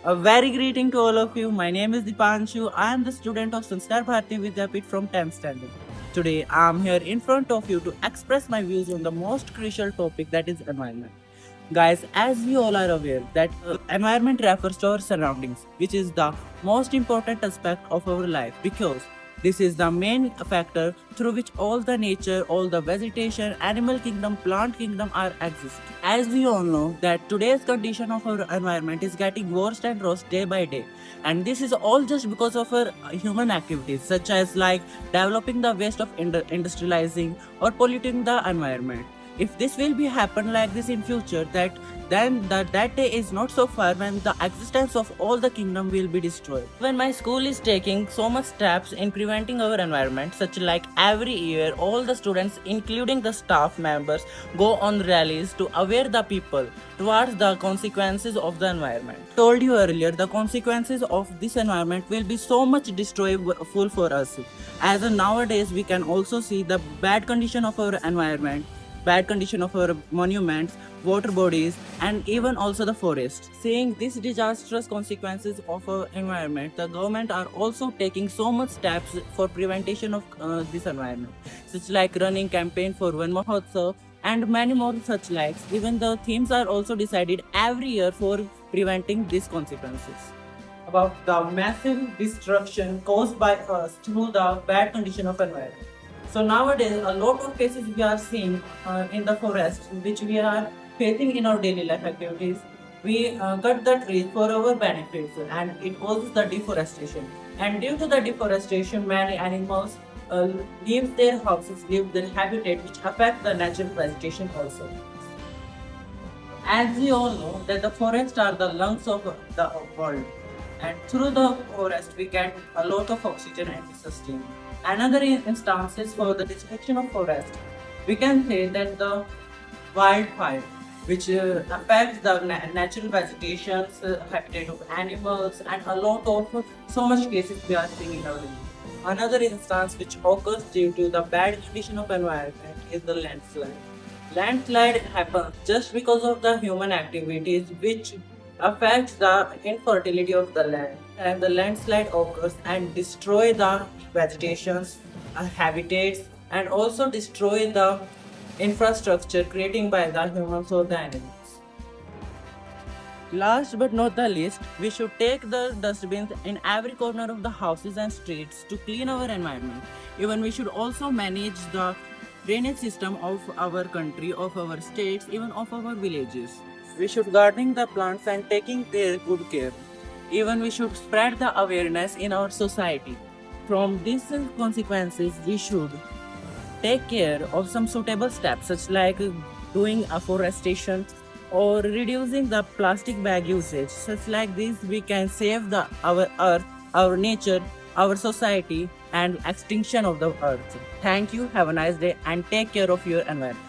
A very greeting to all of you. My name is Dipanshu. I am the student of Sanskar Bharati Vidyapit from 10th standard. Today, I am here in front of you to express my views on the most crucial topic, that is environment. Guys, as we all are aware that environment refers to our surroundings, which is the most important aspect of our life, because this is the main factor through which all the nature, all the vegetation, animal kingdom, plant kingdom are exist. As we all know that today's condition of our environment is getting worse and worse day by day, and this is all just because of our human activities, such as like developing the waste of industrializing or polluting the environment. If this will be happen like this in future, that day is not so far when the existence of all the kingdom will be destroyed. When my school is taking so much steps in preventing our environment, such like every year all the students including the staff members go on rallies to aware the people towards the consequences of the environment. Told you earlier, the consequences of this environment will be so much destroyable for us. As of nowadays we can also see the bad condition of our environment, bad condition of our monuments, water bodies, and even also the forest. Seeing these disastrous consequences of our environment, the government are also taking so much steps for prevention of this environment, such like running campaign for Van Mahotsav and many more such likes. Even the themes are also decided every year for preventing these consequences. About the massive destruction caused by us through the bad condition of environment. So nowadays, a lot of cases we are seeing in the forest, which we are facing in our daily life activities. We cut the trees for our benefits, and it causes the deforestation. And due to the deforestation, many animals leave their houses, leave their habitat, which affect the natural vegetation also. As we all know, that the forests are the lungs of the world, and through the forest we get a lot of oxygen and we sustain. Another instance is for the destruction of forest. We can say that the wildfire, which affects the natural vegetation, habitat of animals, and a lot of so much cases we are seeing in our area. Another instance which occurs due to the bad condition of environment is the landslide. Landslide happens just because of the human activities which affects the infertility of the land, and the landslide occurs and destroy the vegetations, habitats, and also destroy the infrastructure created by the humans or the animals. Last but not the least, we should take the dustbins in every corner of the houses and streets to clean our environment. Even we should also manage the drainage system of our country, of our states, even of our villages. We should gardening the plants and taking their good care. Even we should spread the awareness in our society. From these consequences, we should take care of some suitable steps, such like doing afforestation or reducing the plastic bag usage. Such like this, we can save our earth, our nature, our society, and extinction of the earth. Thank you. Have a nice day and take care of your environment.